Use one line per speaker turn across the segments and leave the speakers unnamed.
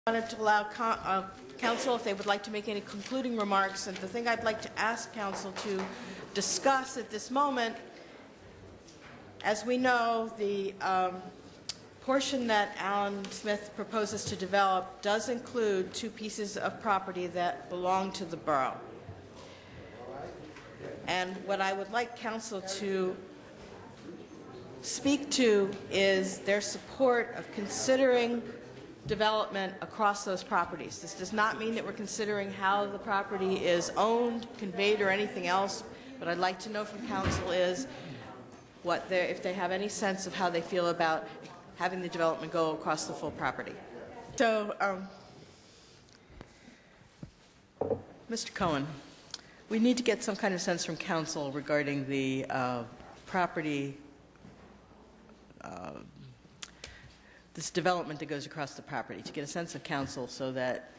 Wanted to allow council if they would like to make any concluding remarks. And the thing I'd like to ask council to discuss at this moment, as we know, the portion that Alan Smith proposes to develop does include two pieces of property that belong to the borough. And what I would like council to speak to is their support of considering development across those properties. This does not mean that we're considering how the property is owned, conveyed, or anything else. What I'd like to know from council is if they have any sense of how they feel about having the development go across the full property. So, Mr. Cohen, we need to get some kind of sense from council regarding the property, this development that goes across the property, to get a sense of council so that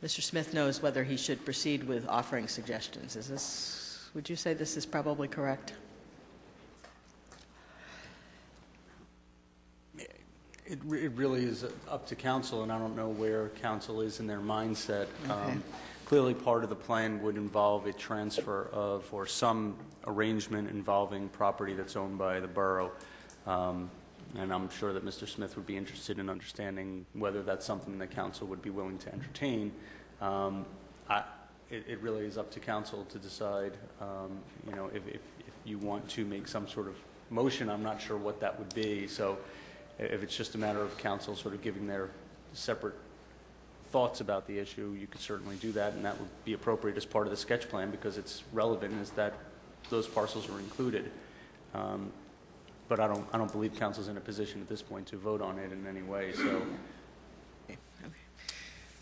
Mr. Smith knows whether he should proceed with offering suggestions. Would you say this is probably correct?
It really is up to council, and I don't know where council is in their mindset.
Okay.
Clearly part of the plan would involve a transfer of, or some arrangement involving property that's owned by the borough. And I'm sure that Mr. Smith would be interested in understanding whether that's something that council would be willing to entertain. It really is up to council to decide. You know, if you want to make some sort of motion, I'm not sure what that would be. So if it's just a matter of council sort of giving their separate thoughts about the issue, you could certainly do that, and that would be appropriate as part of the sketch plan because it's relevant as that those parcels are included. But I don't believe council's in a position at this point to vote on it in any way. So,
okay.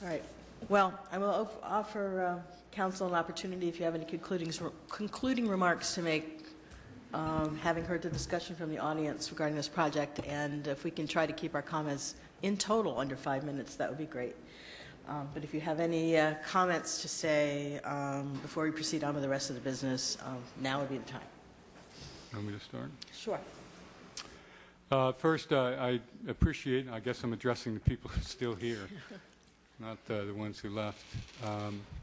All right. Well, I will offer council an opportunity if you have any concluding remarks to make, having heard the discussion from the audience regarding this project, and if we can try to keep our comments in total under 5 minutes, that would be great. But if you have any comments to say before we proceed on with the rest of the business, now would be the time.
Want me to start?
Sure.
First, I appreciate, I guess I'm addressing the people who are still here, not the ones who left,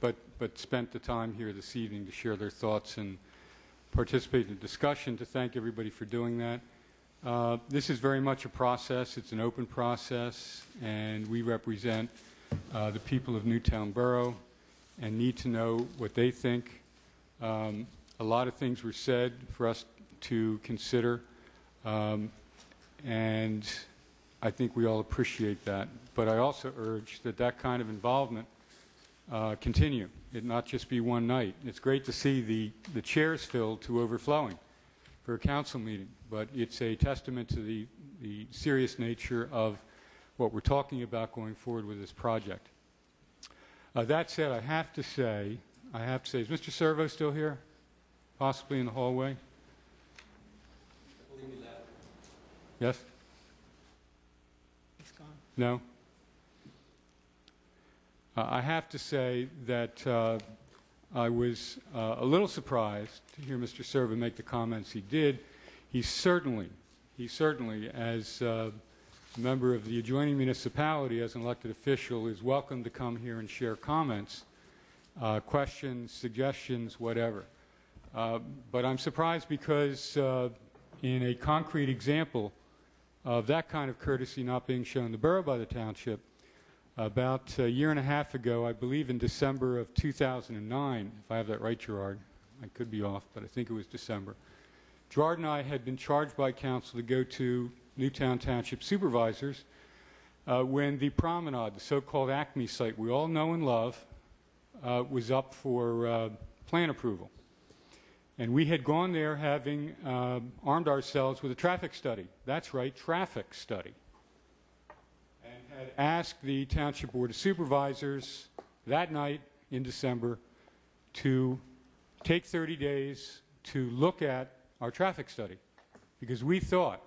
but spent the time here this evening to share their thoughts and participate in the discussion, to thank everybody for doing that. This is very much a process. It's an open process, and we represent the people of Newtown Borough and need to know what they think. A lot of things were said for us to consider. And I think we all appreciate that. But I also urge that that kind of involvement continue. It not just be one night. It's great to see the chairs filled to overflowing for a council meeting, but it's a testament to the serious nature of what we're talking about going forward with this project. That said, I have to say, is Mr. Servo still here? Possibly in the hallway? Yes?
He's gone.
No? I have to say that I was a little surprised to hear Mr. Servo make the comments he did. He certainly, as a member of the adjoining municipality, as an elected official, is welcome to come here and share comments, questions, suggestions, whatever. But I'm surprised because in a concrete example of that kind of courtesy not being shown the borough by the township, about a year and a half ago, I believe in December of 2009, if I have that right, Gerard, I could be off, but I think it was December, Gerard and I had been charged by council to go to Newtown Township supervisors when the promenade, the so-called Acme site we all know and love, was up for plan approval. And we had gone there having armed ourselves with a traffic study. That's right, traffic study. And had asked the Township Board of Supervisors that night in December to take 30 days to look at our traffic study, because we thought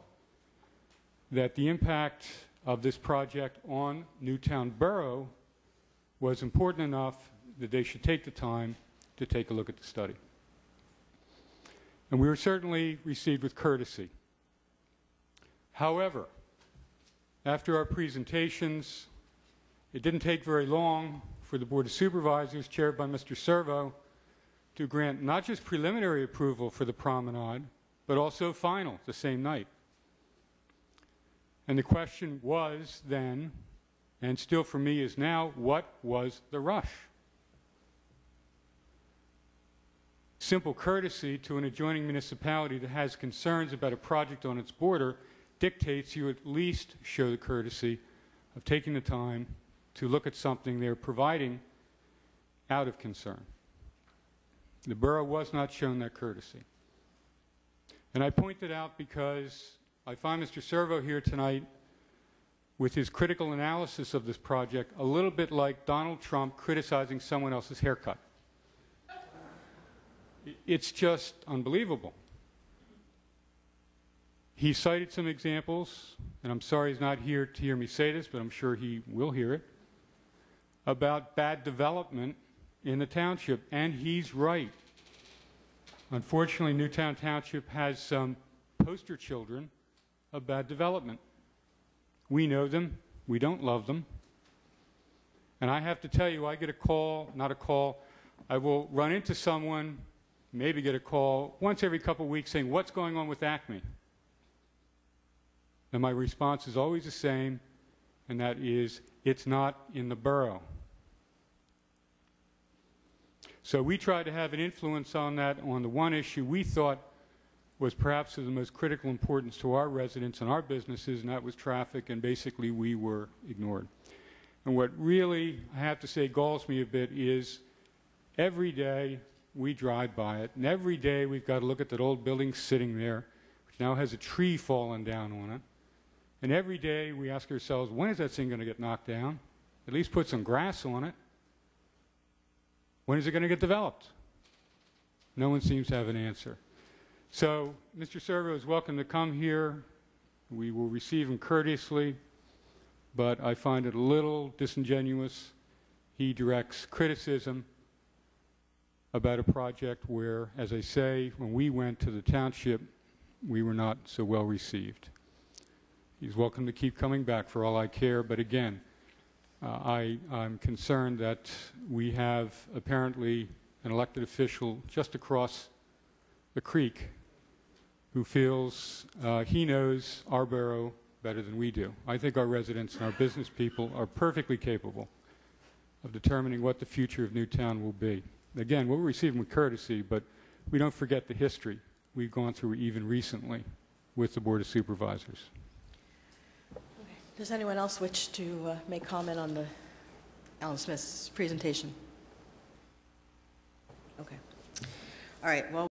that the impact of this project on Newtown Borough was important enough that they should take the time to take a look at the study. And we were certainly received with courtesy. However, after our presentations, It didn't take very long for the Board of Supervisors, chaired by Mr. Servo, to grant not just preliminary approval for the promenade, but also final the same night. And the question was then, and still for me is now, what was the rush? Simple courtesy to an adjoining municipality that has concerns about a project on its border dictates you at least show the courtesy of taking the time to look at something they're providing out of concern. The borough was not shown that courtesy. And I point that out because I find Mr. Servo here tonight with his critical analysis of this project a little bit like Donald Trump criticizing someone else's haircut. It's just unbelievable. He cited some examples, and I'm sorry he's not here to hear me say this, but I'm sure he will hear it, about bad development in the township, and he's right. Unfortunately, Newtown Township has some poster children of bad development. We know them. We don't love them. And I have to tell you, I get a call, not a call, I will run into someone, maybe get a call once every couple of weeks saying, what's going on with Acme? And my response is always the same, and that is, it's not in the borough. So we tried to have an influence on that on the one issue we thought was perhaps of the most critical importance to our residents and our businesses, and that was traffic, and basically we were ignored. And what really, I have to say, galls me a bit is every day we drive by it, and every day we've got to look at that old building sitting there, which now has a tree fallen down on it. And every day we ask ourselves, when is that thing going to get knocked down? At least put some grass on it. When is it going to get developed? No one seems to have an answer. So Mr. Servo is welcome to come here. We will receive him courteously, but I find it a little disingenuous. He directs criticism about a project where, as I say, when we went to the township, we were not so well received. He's welcome to keep coming back for all I care, but again, I'm concerned that we have apparently an elected official just across the creek who feels he knows our borough better than we do. I think our residents and our business people are perfectly capable of determining what the future of Newtown will be. Again, we'll receive them with courtesy, but we don't forget the history we've gone through even recently with the Board of Supervisors.
Does anyone else wish to make comment on the Alan Smith's presentation? Okay. All right. Well.